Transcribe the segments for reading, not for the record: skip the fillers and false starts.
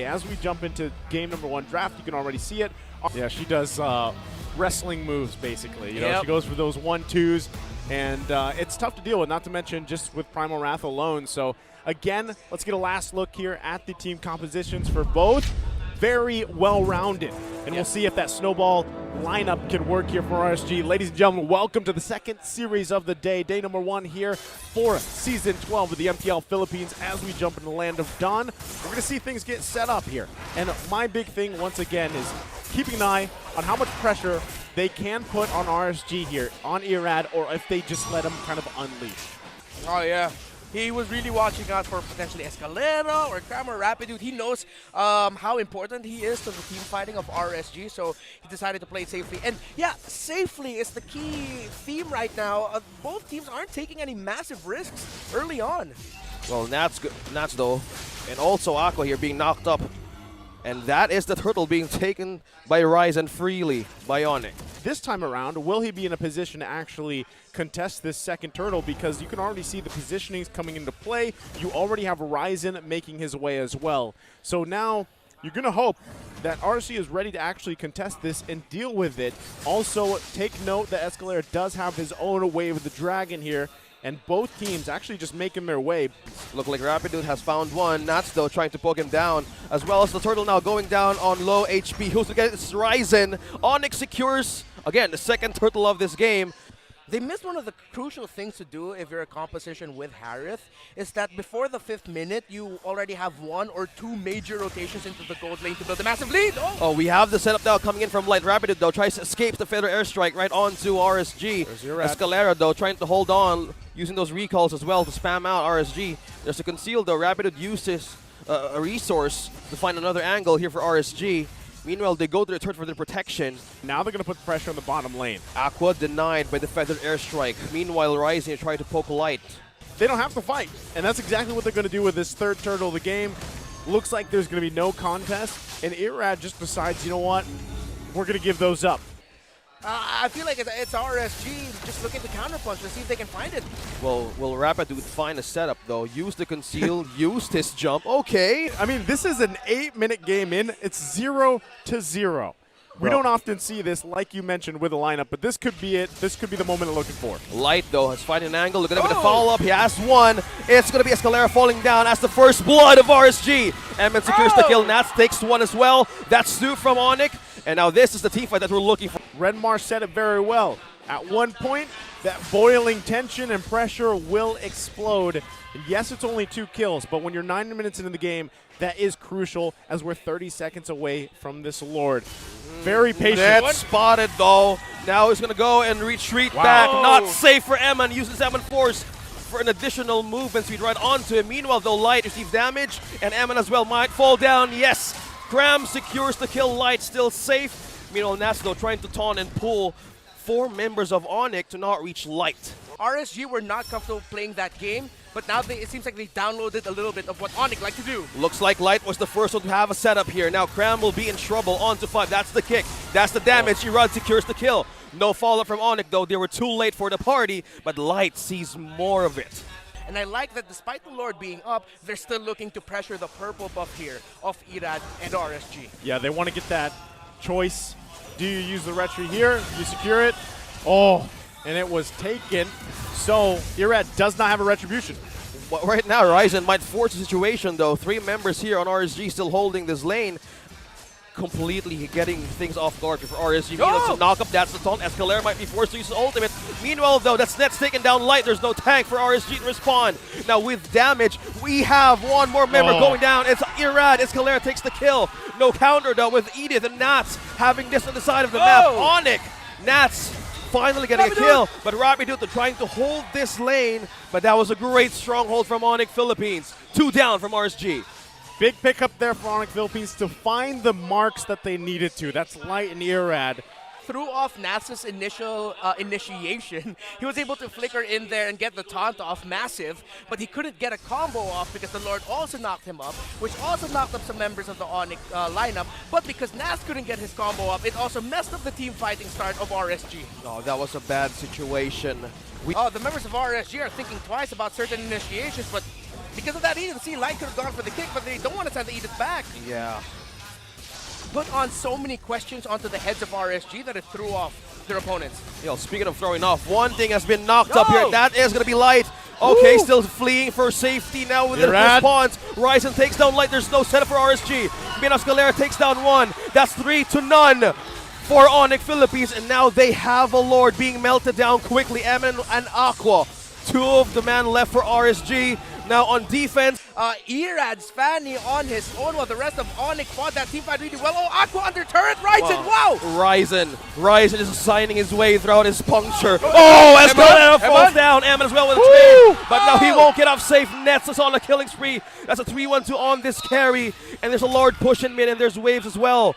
As we jump into game number 1 draft, you can already see it. Yeah, she does wrestling moves, basically. You know, she goes for those 1-2s, and it's tough to deal with, not to mention just with Primal Wrath alone. So, again, let's get a last look here at the team compositions for both. Very well-rounded, and we'll see if that snowball lineup can work here for RSG. Ladies and gentlemen, welcome to the second series of the day, day number 1 here for Season 12 of the MPL Philippines. As we jump into the land of Dawn, we're going to see things get set up here. And my big thing, once again, is keeping an eye on how much pressure they can put on RSG here, on Irrad, or if they just let them kind of unleash. Oh, yeah. He was really watching out for potentially Escalera or Kramm or Rapidoot. He knows how important he is to the team fighting of RSG, so he decided to play it safely. And yeah, safely is the key theme right now. Both teams aren't taking any massive risks early on. Well, Nathzz though, and also Aqua here being knocked up. And that is the turtle being taken by Raizen freely by ONIC. This time around, will he be in a position to actually contest this second turtle? Because you can already see the positionings coming into play. You already have Raizen making his way as well. So now you're going to hope that RSG is ready to actually contest this and deal with it. Also, take note that Escalera does have his own wave of the dragon here. And both teams actually just making their way. Look like Rapidoot has found one. Nathzz though trying to poke him down, as well as the turtle now going down on low HP. Who's against Raizen? ONIC secures, again, the second turtle of this game. They missed one of the crucial things to do if you're a composition with Harith, is that before the 5th minute, you already have 1 or 2 major rotations into the gold lane to build a massive lead. Oh, we have the setup now coming in from Light. Rapidoot though tries to escape the feather airstrike right onto RSG. Escalera though trying to hold on, using those recalls as well to spam out RSG. There's a conceal though. Rapidoot uses a resource to find another angle here for RSG. Meanwhile, they go to the turret for their protection. Now they're going to put pressure on the bottom lane. Aqua denied by the feathered airstrike. Meanwhile, Raizen try to poke Light. They don't have to fight, and that's exactly what they're going to do with this third turtle of the game. Looks like there's going to be no contest, and Irrad just decides, you know what, we're going to give those up. I feel like it's RSG just looking to counterpunch to see if they can find it. Well, will Rapidoot find a setup though? Use the conceal, used his jump. Okay. I mean, this is an 8-minute game in. It's 0-0. We don't often see this, like you mentioned, with a lineup, but this could be it. This could be the moment they're looking for. Light, though, has found an angle. Look at the follow-up. He has one. It's going to be Escalera falling down as the first blood of RSG. Emman secures the kill. Nathzz takes one as well. That's 2 from ONIC. And now this is the team fight that we're looking for. Redmar said it very well. At one point, that boiling tension and pressure will explode. And yes, it's only 2 kills, but when you're 9 minutes into the game, that is crucial as we're 30 seconds away from this Lord. Very patient. That's spotted, though. Now he's going to go and retreat back. Not safe for Emman. Uses Emman Force for an additional movement speed right onto him. Meanwhile, though, Light receives damage, and Emman as well might fall down. Yes, Kramm secures the kill. Light still safe. Meanwhile, Nathzz, though, trying to taunt and pull 4 members of ONIC to not reach Light. RSG were not comfortable playing that game, but now it seems like they downloaded a little bit of what ONIC like to do. Looks like Light was the first one to have a setup here. Now Kramm will be in trouble. On to 5. That's the kick. That's the damage. Irrad secures the kill. No follow-up from ONIC, though. They were too late for the party, but Light sees more of it. And I like that despite the Lord being up, they're still looking to pressure the purple buff here of Irrad and RSG. Yeah, they want to get that choice. Do you use the retry here? You secure it? Oh, and it was taken. So Irrad does not have a retribution. Well, right now, Raizen might force the situation, though. 3 members here on RSG still holding this lane. Completely getting things off guard for RSG. Meanwhile, to knock up, that's the taunt. Escalera might be forced to use his ultimate. Meanwhile, though, that's Net's taken down Light. There's no tank for RSG to respond. Now, with damage, we have one more member going down. It's Irrad. Escalera takes the kill. No counter, though, with Edith and Nathzz having this on the side of the map. ONIC, Nathzz finally getting a kill, but Rapidoot trying to hold this lane, but that was a great stronghold from ONIC Philippines. 2 down from RSG. Big pickup there for ONIC Philippines to find the marks that they needed to. That's Light and Irrad. Threw off Nathzz's initial initiation. He was able to flicker in there and get the taunt off massive, but he couldn't get a combo off because the Lord also knocked him up, which also knocked up some members of the ONIC lineup. But because Nathzz couldn't get his combo up, it also messed up the team fighting start of RSG. Oh, that was a bad situation. The members of RSG are thinking twice about certain initiations, but because of that Edith. See, Light could have gone for the kick, but they don't want to send the Edith back. Yeah. Put on so many questions onto the heads of RSG that it threw off their opponents. Yo, speaking of throwing off, one thing has been knocked up here. That is going to be Light. Okay, still fleeing for safety now with the response. Raizen takes down Light. There's no setup for RSG. Escalera takes down one. That's 3-0 for ONIC Philippines. And now they have a Lord being melted down quickly. Emman and Aqua. Two of the man left for RSG. Now on defense. Irrad's Fanny on his own while the rest of ONIC fought that team fight really well. Oh, Aqua under turret. Raizen, wow! Raizen is assigning his way throughout his puncture. Oh, Escalera falls down. Emman as well with a trade. But now he won't get off safe. Nathzz is on a killing spree. That's a 3-1-2 on this carry. And there's a Lord pushing mid and there's waves as well.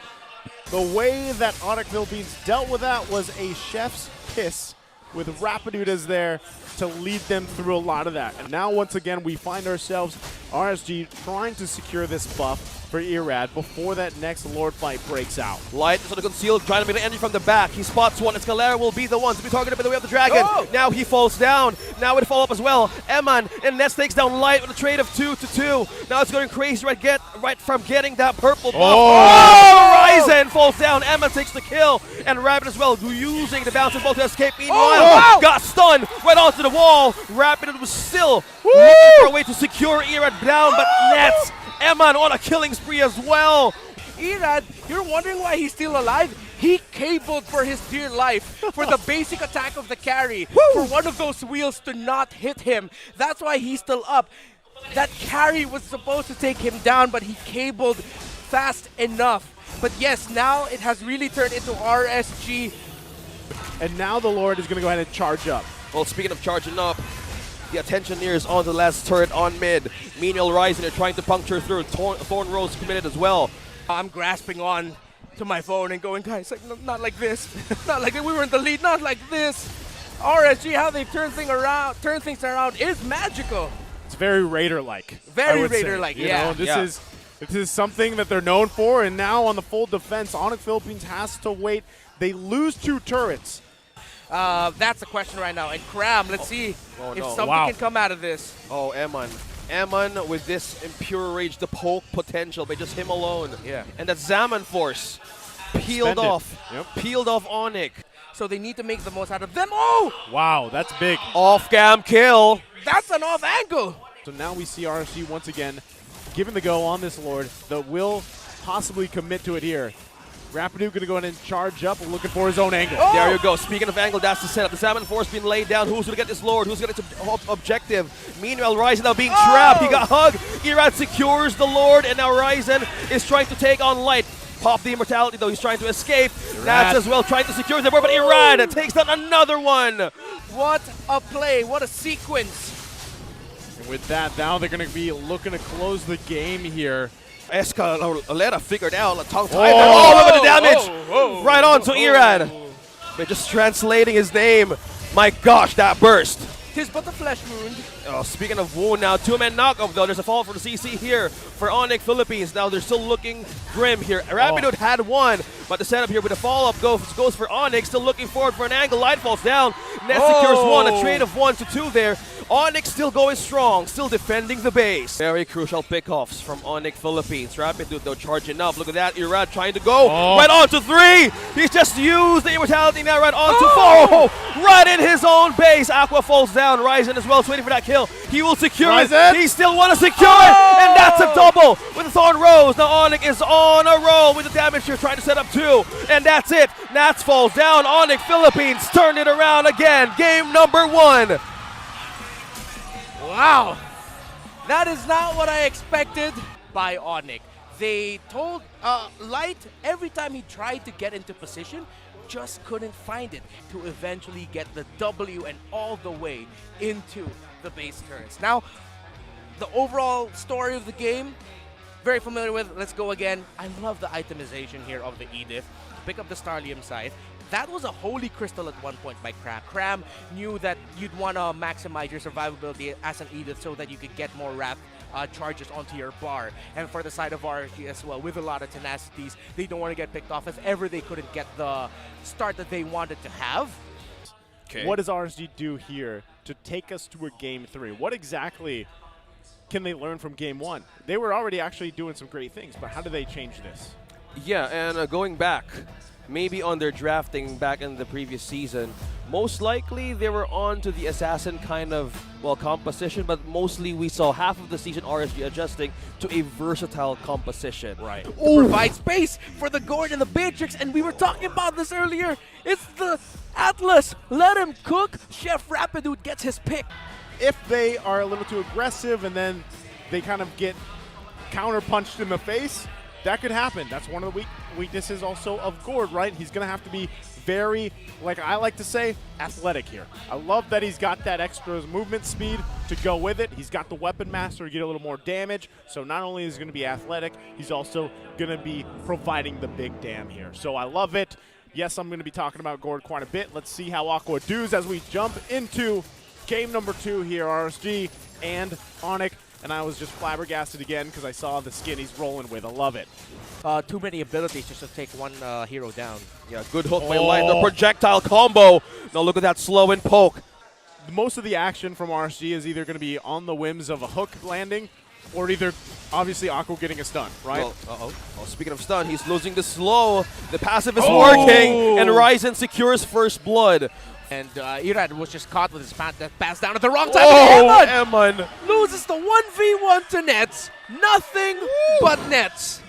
The way that ONIC Philippines dealt with that was a chef's kiss with Rapidoot as there to lead them through a lot of that. And now once again we find ourselves RSG trying to secure this buff for Irrad before that next Lord fight breaks out. Light is on the concealed, trying to make an entry from the back. He spots one. Escalera will be the one to be targeted by the way of the dragon. Now he falls down. Now with follow-up as well. Emman and Nathzz takes down Light with a trade of 2-2. Now it's going crazy right from getting that purple buff. Raizen falls down. Emman takes the kill. And Rapidoot as well, using the bouncing ball to escape. Meanwhile, got stunned right onto the wall. Rapidoot was still looking for a way to secure Irrad down, but Nathzz, Emman on a killing spree as well. Irrad, you're wondering why he's still alive? He cabled for his dear life for the basic attack of the carry. For one of those wheels to not hit him. That's why he's still up. That carry was supposed to take him down, but he cabled fast enough. But yes, now it has really turned into RSG. And now the Lord is going to go ahead and charge up. Well, speaking of charging up, the attention here is on the last turret on mid. Meanwhile, Raizen are trying to puncture through. Thorn Rose committed as well. I'm grasping on to my phone and going, guys, like, not like this. Not like that. We were in the lead, not like this. RSG, how they've turned things around is magical. It's very Raider-like. Very Raider-like, yeah. This is something that they're known for, and now on the full defense, ONIC Philippines has to wait. They lose 2 turrets. That's the question right now. And Kramm, let's see if something can come out of this. Oh, Emman. Emman with this impure rage, the poke potential by just him alone. Yeah. And that Zaman force peeled off. Peeled off ONIC. So they need to make the most out of them. Oh! Wow, that's big. Off-cam kill. That's an off angle. So now we see RSG once again giving the go on this Lord that will possibly commit to it here. Rapidoot going to go in and charge up, looking for his own angle. There you go. Speaking of angle, that's the setup. The Salmon Force being laid down. Who's going to get this Lord? Who's going to get the objective? Meanwhile, Raizen now being trapped. He got hugged. Irrad secures the Lord, and now Raizen is trying to take on Light. Pop the immortality, though. He's trying to escape. Nathzz as well trying to secure the board, but Irrad takes down another one. What a play. What a sequence. And with that, now they're going to be looking to close the game here. Escalera figured out a tongue tie. All of the damage right on to Irrad. They're just translating his name. My gosh, that burst. Tis but a flesh wound. Oh, speaking of wound now, 2-man knockoff though. There's a fall for the CC here for ONIC Philippines. Now they're still looking grim here. Rapidoot had one, but the setup here with a follow-up goes for ONIC. Still looking forward for an angle. Light falls down. Nathzz secures one. A trade of 1-2 there. ONIC still going strong, still defending the base. Very crucial pickoffs from ONIC Philippines. Rapidoot though charging up. Look at that. Irrad trying to go right on to 3. He's just used the immortality now right on to 4. Right in his own base. Aqua falls down. Raizen as well is waiting for that kill. He will secure it. He still want to secure it. And that's a double with the Thorn Rose. Now ONIC is on a roll with the damage here, trying to set up 2. And that's it. Nathzz falls down. ONIC Philippines turned it around again. Game number 1. Wow. That is not what I expected by ONIC. They told Light every time he tried to get into position, just couldn't find it to eventually get the W and all the way into the base turrets. Now, the overall story of the game, very familiar with. Let's go again. I love the itemization here of the Edith. Pick up the Starlium side. That was a holy crystal at one point by Kramm. Kramm knew that you'd want to maximize your survivability as an Edith so that you could get more Wrath charges onto your bar. And for the side of RSG as well, with a lot of tenacities, they don't want to get picked off if ever they couldn't get the start that they wanted to have. What does RSG do here to take us to a game 3? What exactly can they learn from game one? They were already actually doing some great things, but how do they change this? Yeah, and going back, maybe on their drafting back in the previous season, most likely they were on to the assassin kind of, well, composition, but mostly we saw half of the season RSG adjusting to a versatile composition. Right. To provide space for the Gord and the Beatrix, and we were talking about this earlier. It's the Atlas. Let him cook. Chef Rapidoot gets his pick. If they are a little too aggressive and then they kind of get counter-punched in the face, that could happen. That's one of the weaknesses also of Gord, right? He's going to have to be very, like I like to say, athletic here. I love that he's got that extra movement speed to go with it. He's got the weapon master to get a little more damage. So not only is he going to be athletic, he's also going to be providing the big dam here. So I love it. Yes, I'm going to be talking about Gord quite a bit. Let's see how Aqua does as we jump into game number 2 here, RSG and ONIC. And I was just flabbergasted again because I saw the skin he's rolling with. I love it. Too many abilities just to take one hero down. Yeah, good hook by Light. The projectile combo. Now look at that slow and poke. Most of the action from RSG is either going to be on the whims of a hook landing or either, obviously, Aqua getting a stun, right? Well, speaking of stun, he's losing the slow. The passive is working, and Raizen secures first blood. And Irrad was just caught with his pass down at the wrong time. Emman loses the 1v1 to Nathzz. Nothing but Nathzz.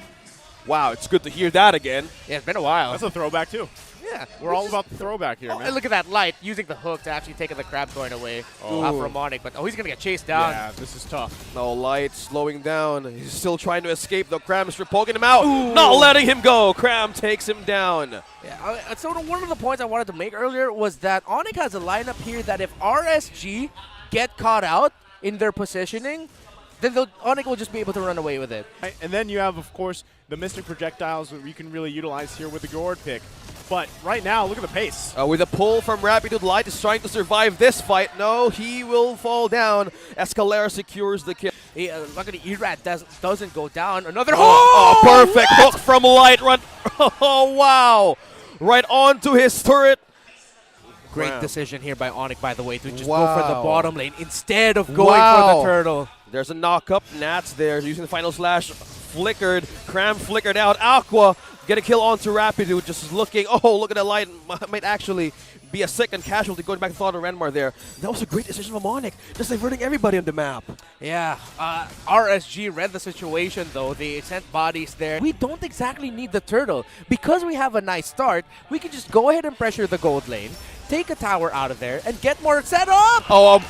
Wow, it's good to hear that again. Yeah, it's been a while. That's a throwback, too. Yeah. We're all about the throwback here, man. And look at that Light using the hook to actually take the crab thorn away from ONIC. But he's going to get chased down. Yeah, this is tough. No, Light slowing down. He's still trying to escape, though. Kramm's poking him out. Not letting him go. Kramm takes him down. Yeah, so one of the points I wanted to make earlier was that ONIC has a lineup here that if RSG get caught out in their positioning, then ONIC will just be able to run away with it. And then you have, of course, the Mystic Projectiles that you can really utilize here with the Gord pick. But right now, look at the pace. With a pull from Rapidoot, Light is trying to survive this fight. No, he will fall down. Escalera secures the kill. Luckily, Irrad doesn't go down. Another perfect hook from Light. Run. Oh, wow. Right onto his turret. Great decision here by ONIC, by the way, to just go for the bottom lane instead of going for the turtle. There's a knock-up. Nathzz there using the final slash. Flickered. Kramm flickered out. Aqua get a kill onto Rapidoot. Just looking. Oh, look at that Light. Might actually be a second casualty going back to Thought and Renmar there. That was a great decision from ONIC. Just diverting everybody on the map. Yeah. RSG read the situation, though. They sent bodies there. We don't exactly need the turtle. Because we have a nice start, we can just go ahead and pressure the gold lane, take a tower out of there, and get more set up!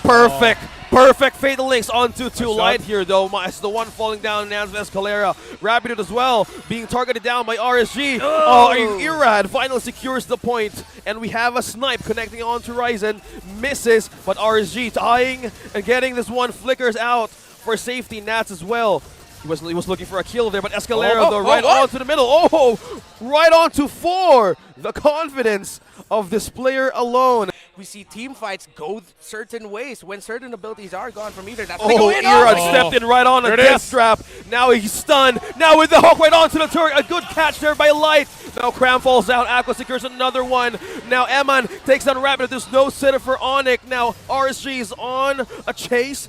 Perfect. Perfect Fatal Links onto Light here, though. It's the one falling down, Nathzz Escalera. Rapidoot as well, being targeted down by RSG. Irrad finally secures the point, and we have a snipe connecting onto Raizen. Misses, but RSG dying and getting this one. Flickers out for safety. Nathzz as well. He was looking for a kill there, but Escalera, though, right onto the middle. Right onto 4. The confidence of this player alone. We see team fights go certain ways when certain abilities are gone from either. Irrad stepped in right on a death trap. Now he's stunned. Now with the hook right onto the turret. A good catch there by Light. Now Kramm falls down. Aqua secures another one. Now Emman takes down Rapidoot. There's no sitter for ONIC. Now RSG is on a chase.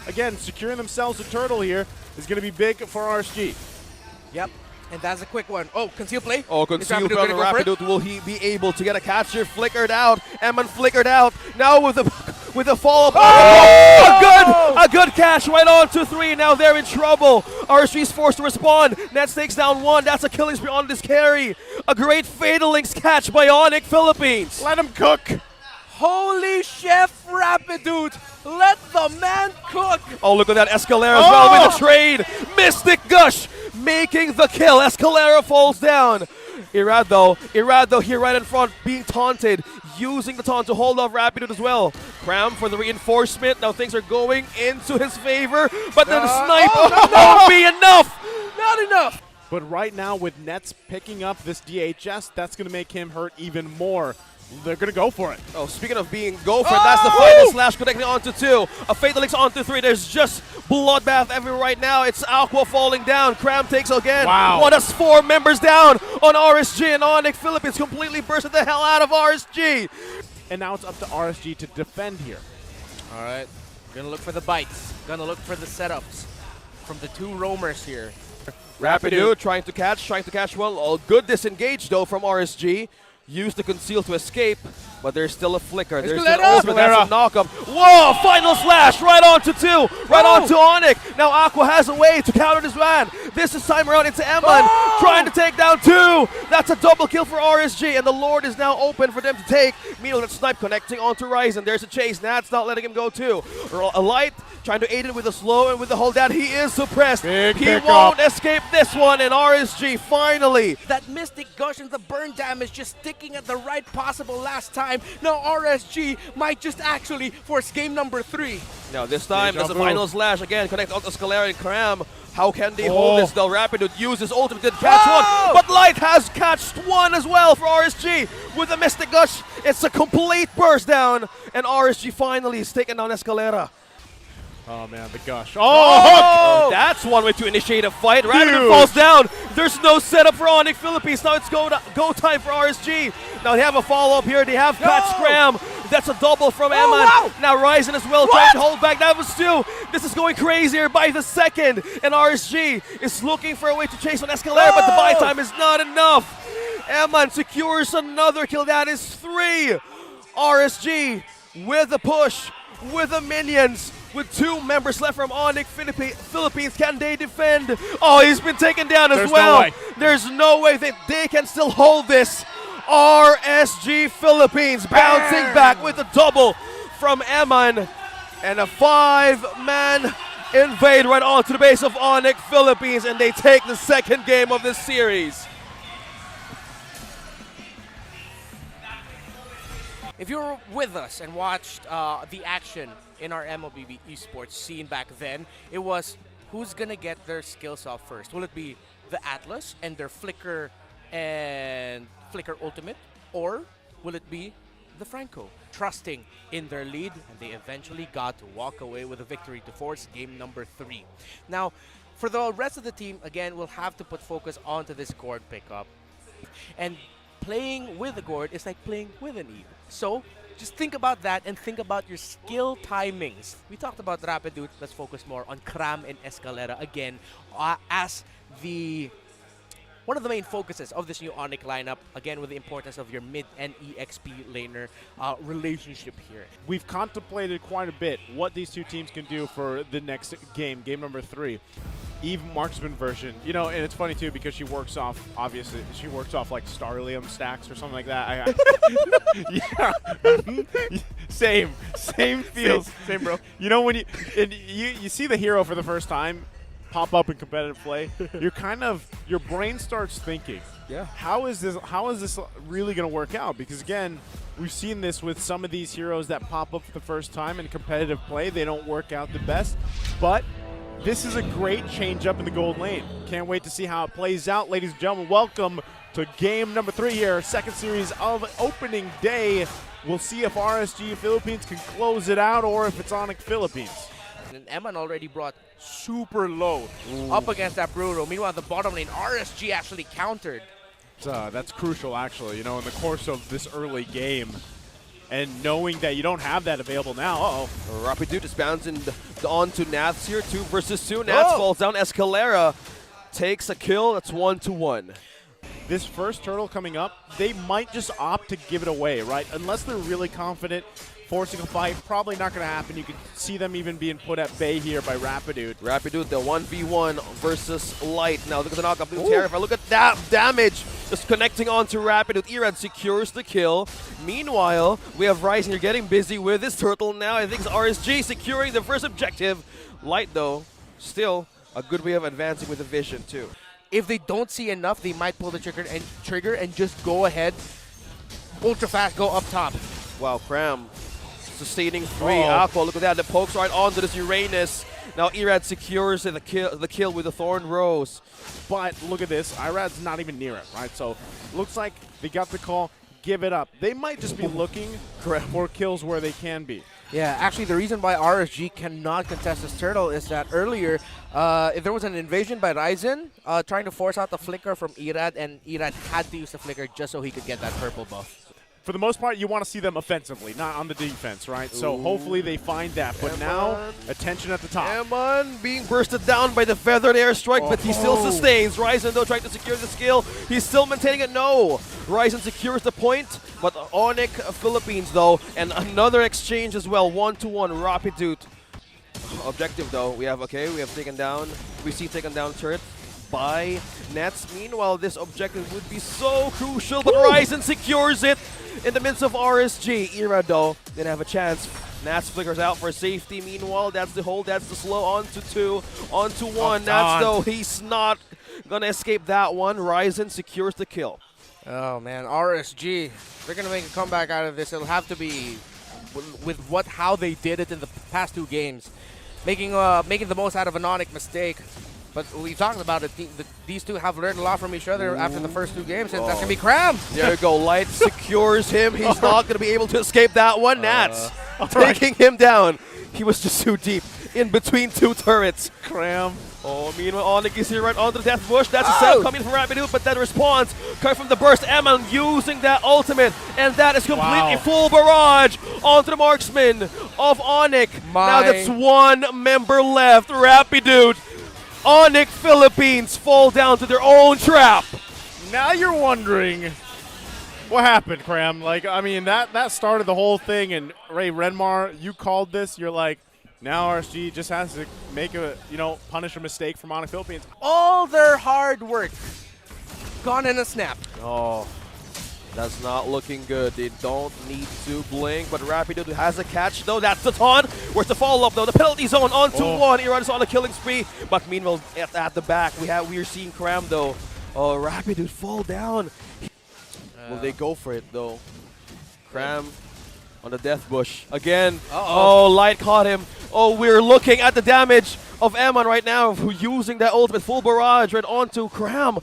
Again, securing themselves a turtle here is going to be big for RSG. Yep. And that's a quick one. Conceal play. Conceal from Rapidoot. Will he be able to get a catch here? Flickered out. Emman flickered out. Now with a follow-up. A good catch right on to 3. Now they're in trouble. RSG is forced to respond. Nathzz takes down 1. That's a killing spree on this carry. A great Fatal Links catch by ONIC Philippines. Let him cook. Holy Chef Rapidoot. Let the man cook. Look at that Escalera as well with the trade. Mystic Gush making the kill. Escalera falls down. Irrad though here right in front, being taunted, using the taunt to hold off Rapidoot as well. Kramm for the reinforcement. Now things are going into his favor, but then the snipe won't be enough. Not enough. But right now with Nathzz picking up this DHS, that's going to make him hurt even more. They're going to go for it. Speaking of being go for it, that's the final slash connecting onto 2. A Fatal Links onto 3. There's just bloodbath everywhere right now. It's Aqua falling down. Kramm takes again. Wow. What is 4 members down on RSG, and ONIC Philippines completely bursted the hell out of RSG. And now it's up to RSG to defend here. All right. Gonna look for the bites. Gonna look for the setups from the two roamers here. Rapidoot trying to catch well. All good disengage though from RSG. Use the conceal to escape, but there's still a flicker. There's still ultimate, that's a knockup. Whoa, final slash right onto two, right onto ONIC. Now Aqua has a way to counter this man. This is time around into Emman, trying to take down two. That's a double kill for RSG, and the Lord is now open for them to take. Meanwhile, that snipe connecting onto Raizen. There's a chase. Nathzz not letting him go too. A light trying to aid it with a slow and with the hold down. He is suppressed. He won't escape this one, and RSG finally. That Mystic Gush and the burn damage just sticking at the right possible last time. Now RSG might just actually force game number 3. Now this time, there's a final slash again, connect on Escalera and Kramm. How can they hold this though? Rapidoot uses ultimate, did catch one, but Light has catched one as well for RSG with a Mystic Gush. It's a complete burst down, and RSG finally is taking down Escalera. Oh man, the gush. Oh! That's one way to initiate a fight. Rapidoot falls down. There's no setup for ONIC Philippines. Now it's go time for RSG. Now they have a follow-up here. They have catched Kramm. That's a double from Emman. Now Raizen as well trying to hold back. That was two. This is going crazier by the second. And RSG is looking for a way to chase on Escalera, but the buy time is not enough. Emman secures another kill. That is 3. RSG with the push, with the minions. With 2 members left from ONIC Philippines, can they defend? Oh, he's been taken down as well. There's no way that they can still hold this. RSG Philippines bouncing back with a double from Emman. And a 5-man invade right onto the base of ONIC Philippines, and they take the second game of this series. If you were with us and watched the action in our MLB esports scene back then, it was who's gonna get their skills off first. Will it be the Atlas and their Flicker and Flicker Ultimate, or will it be the Franco trusting in their lead, and they eventually got to walk away with a victory to force game number 3. Now, for the rest of the team, again, we'll have to put focus onto this gourd pickup, and playing with the gourd is like playing with an eel. So just think about that and think about your skill timings. We talked about Rapidoot. Let's focus more on Kramm and Escalera again as one of the main focuses of this new ONIC lineup, again with the importance of your mid and EXP laner relationship here. We've contemplated quite a bit what these two teams can do for the next game, game number 3. Eve marksman version, you know, and it's funny too because she works off, obviously, she works off like Starlium stacks or something like that. Yeah, same feels, same bro. You know when you see the hero for the first time pop up in competitive play, your brain starts thinking, yeah, how is this really going to work out? Because again, we've seen this with some of these heroes that pop up for the first time in competitive play. They don't work out the best, but this is a great change up in the gold lane. Can't wait to see how it plays out. Ladies and gentlemen, welcome to game number 3 here, second series of opening day. We'll see if RSG Philippines can close it out or if it's ONIC Philippines. And Emman already brought super low up against that Bruro. Meanwhile, the bottom lane, RSG actually countered. That's crucial, actually, you know, in the course of this early game. And knowing that you don't have that available now, Rapidoot is bouncing on to Nathzz here, 2 versus 2. Nathzz falls down. Escalera takes a kill. That's 1-1. This first turtle coming up, they might just opt to give it away, right? Unless they're really confident, forcing a fight, probably not going to happen. You can see them even being put at bay here by Rapidoot. Rapidoot, the 1v1 versus Light. Now look at the knockup. Terrifying. Look at that damage. Just connecting onto Rapidoot. Irrad secures the kill. Meanwhile, we have Raizen here getting busy with this turtle now. I think it's RSG securing the first objective. Light, though, still a good way of advancing with the vision, too. If they don't see enough, they might pull the trigger and just go ahead, ultra fast, go up top. Wow, Kramm sustaining 3. Aqua, look at that. The pokes right onto this Uranus. Now Irrad secures the kill with the Thorn Rose. But look at this. Irrad's not even near it, right? So looks like they got the call. Give it up. They might just be looking for kills where they can be. Yeah, actually the reason why RSG cannot contest this turtle is that earlier, if there was an invasion by Raizen, trying to force out the flicker from Irrad, and Irrad had to use the flicker just so he could get that purple buff. for the most part, you want to see them offensively, not on the defense, right? So hopefully they find that. But now, attention at the top. Emman being bursted down by the feathered airstrike, but he still sustains. Raizen, though, trying to secure the skill. He's still maintaining it. No. Raizen secures the point, but ONIC Philippines, though, and another exchange as well. 1-to-1, Rapidoot. Objective, though, we have taken down turret by Nathzz. Meanwhile, this objective would be so crucial, but Raizen secures it in the midst of RSG. Irrad, though, didn't have a chance. Nathzz flickers out for safety. Meanwhile, that's the hold, that's the slow. On to 2, on to 1. Nathzz, though, he's not gonna escape that one. Raizen secures the kill. Oh man, RSG, they're gonna make a comeback out of this. It'll have to be with how they did it in the past 2 games, making the most out of an ONIC mistake. But we talked about it. These two have learned a lot from each other after the first 2 games, and that's gonna be Kramm. There you go. Light secures him. He's not gonna be able to escape that one. Nathzz taking him down. He was just too deep in between 2 turrets. Kramm. Oh, meanwhile, ONIC is here right onto the death bush. That's a setup coming from Rapidoot, but that response coming from the burst. Emman using that ultimate, and that is completely full barrage onto the marksman of ONIC. Now that's 1 member left, Rapidoot. ONIC Philippines fall down to their own trap. Now you're wondering what happened, Kramm. Like, I mean, that started the whole thing, and Ray Renmar, you called this. You're like, now RSG just has to make a, punish a mistake from ONIC Philippines. All their hard work gone in a snap. Oh, that's not looking good. They don't need to blink, but Rapidoot has a catch, though. That's the taunt. Where's the follow-up, though? The penalty zone onto 1. Irrad is on a killing spree, but meanwhile, at the back, we are seeing Kramm, though. Oh, Rapidoot fall down. Will they go for it, though? Kramm on the death bush again. Oh, Light caught him. Oh, we're looking at the damage of Emman right now, who using that ultimate full barrage right onto Kramm.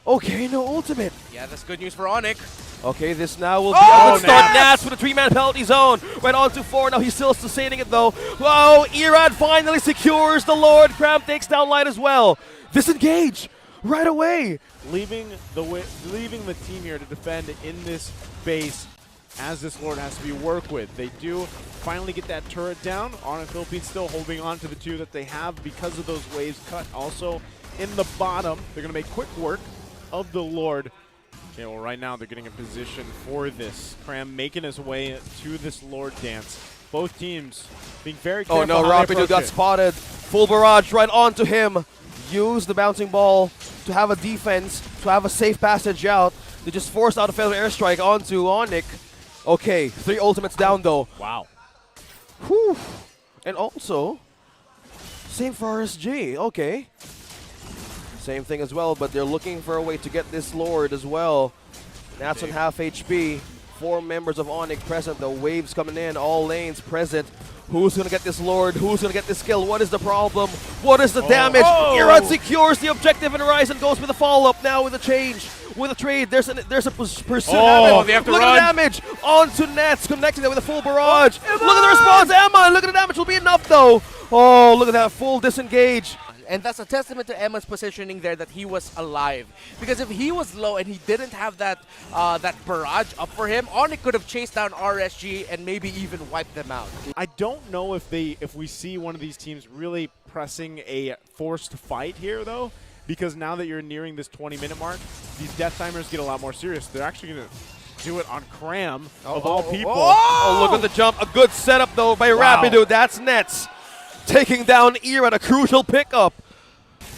Okay, no ultimate. Yeah, that's good news for ONIC. Okay, this now will be a good start. Nathzz with a 3-man penalty zone. Right on to 4. Now he's still sustaining it, though. Whoa, Irrad finally secures the Lord. Kramm takes down Light as well. Disengage right away. Leaving the team here to defend in this base, as this Lord has to be worked with. They do finally get that turret down. ONIC Philippines still holding on to the 2 that they have because of those waves cut. Also in the bottom, they're going to make quick work of the Lord. Okay, well, right now they're getting in position for this. Kramm making his way to this Lord dance. Both teams being very careful. Oh no, Rapidoot got spotted. Full barrage right onto him. Use the bouncing ball to have a defense, to have a safe passage out. They just forced out a feather airstrike onto ONIC. Okay, 3 ultimates down, though. Wow. Whew. And also, same for RSG. Okay. Same thing as well, but they're looking for a way to get this Lord as well. Nathzz on half HP. 4 members of ONIC present. The waves coming in, all lanes present. Who's going to get this Lord? Who's going to get this kill? What is the problem? What is the damage? Irrad secures the objective, and Raizen goes with the follow-up now with a change. With a trade, there's a pursuit. They have to Look run. at the damage onto Nathzz, connecting that with a full barrage. Look at the response, Emman. Look at the damage, will be enough though. Oh, look at that full disengage. And that's a testament to Emman's positioning there, that he was alive. Because if he was low and he didn't have that barrage up for him, ONIC could have chased down RSG and maybe even wiped them out. I don't know if we see one of these teams really pressing a forced fight here, though, because now that you're nearing this 20-minute mark, these death timers get a lot more serious. They're actually going to do it on Kramm, of all people. Oh, look at the jump. A good setup, though, by Rapidoot. That's Nathzz taking down Irrad, a crucial pickup.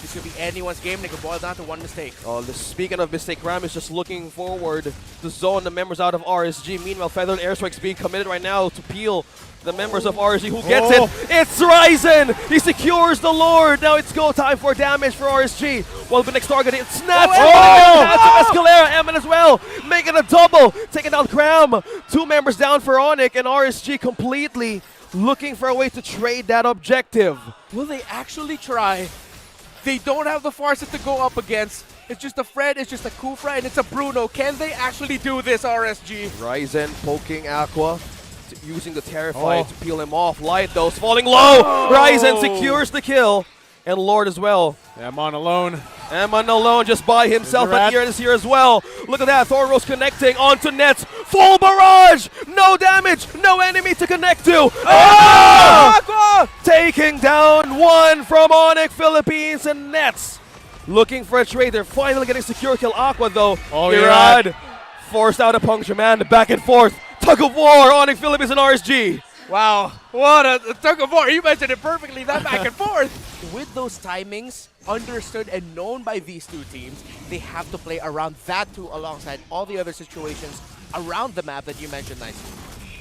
This could be anyone's game. They could boil down to 1 mistake. Oh, speaking of mistake, Kramm is just looking forward to zone the members out of RSG. Meanwhile, feathered airstrikes being committed right now to peel the members of RSG. Who gets it? It's Raizen! He secures the Lord! Now it's go time for damage for RSG. Well, the next target, it's Nathzz! That's Escalera, Emman as well! Making a double! Taking down Kramm! 2 members down for ONIC, and RSG completely looking for a way to trade that objective. Will they actually try? They don't have the Farsight to go up against. It's just a Fred, it's just a Kufra, and it's a Bruno. Can they actually do this, RSG? Raizen poking Aqua, using the Terrify to peel him off. Light, though, is falling low. Raizen secures the kill. And Lord as well. Emman alone. Emman alone just by himself, Irrad. but Irrad is here as well. Look at that, Thoros connecting onto Nathzz. Full barrage! No damage, no enemy to connect to. Aqua! Taking down one from ONIC Philippines, and Nathzz looking for a trade. They're finally getting secure kill. Aqua though. Oh, Irrad forced out a puncture man, back and forth. Tug of war, ONIC Philippines and RSG. Wow, what a tug of war. You mentioned it perfectly, that back and forth. With those timings understood and known by these two teams, they have to play around that too alongside all the other situations around the map that you mentioned nicely.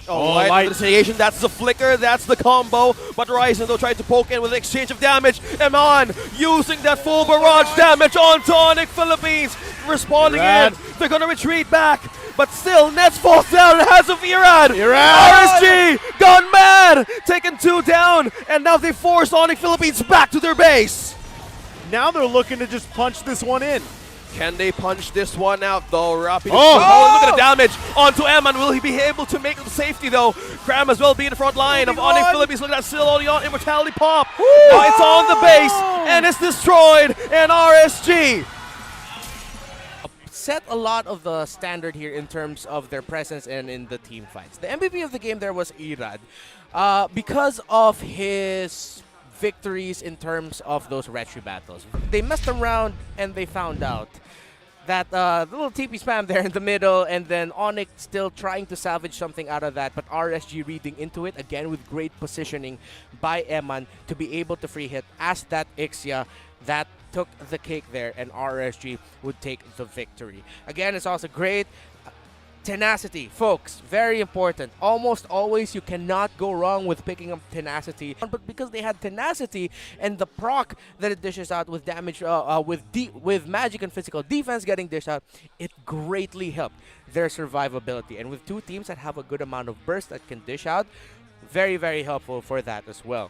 Light initiation, that's the flicker, that's the combo. But Raizen though tried to poke in with an exchange of damage. Emman using that full barrage damage onto ONIC Philippines. Responding in, they're gonna retreat back. But still, Nathzz falls down and has a Irrad. RSG gone mad, taking 2 down, and now they force ONIC Philippines back to their base. Now they're looking to just punch this one in. Can they punch this one out though? Rapidoot. Oh! Look at the damage onto Emman. Will he be able to make the safety though? Kramm as well be in the front line of ONIC Philippines. Look at that, still only on Immortality Pop. Now it's on the base and it's destroyed, and RSG Set a lot of the standard here in terms of their presence and in the team fights. The MVP of the game there was Irrad because of his victories in terms of those retry battles. They messed around and they found out that little TP spam there in the middle, and then ONIC still trying to salvage something out of that, but RSG reading into it again with great positioning by Emman to be able to free hit as that Ixia that took the cake there, and RSG would take the victory. Again, it's also great tenacity, folks, very important. Almost always you cannot go wrong with picking up tenacity, but because they had tenacity and the proc that it dishes out with damage, with magic and physical defense getting dished out, it greatly helped their survivability. And with two teams that have a good amount of burst that can dish out, very, very helpful for that as well.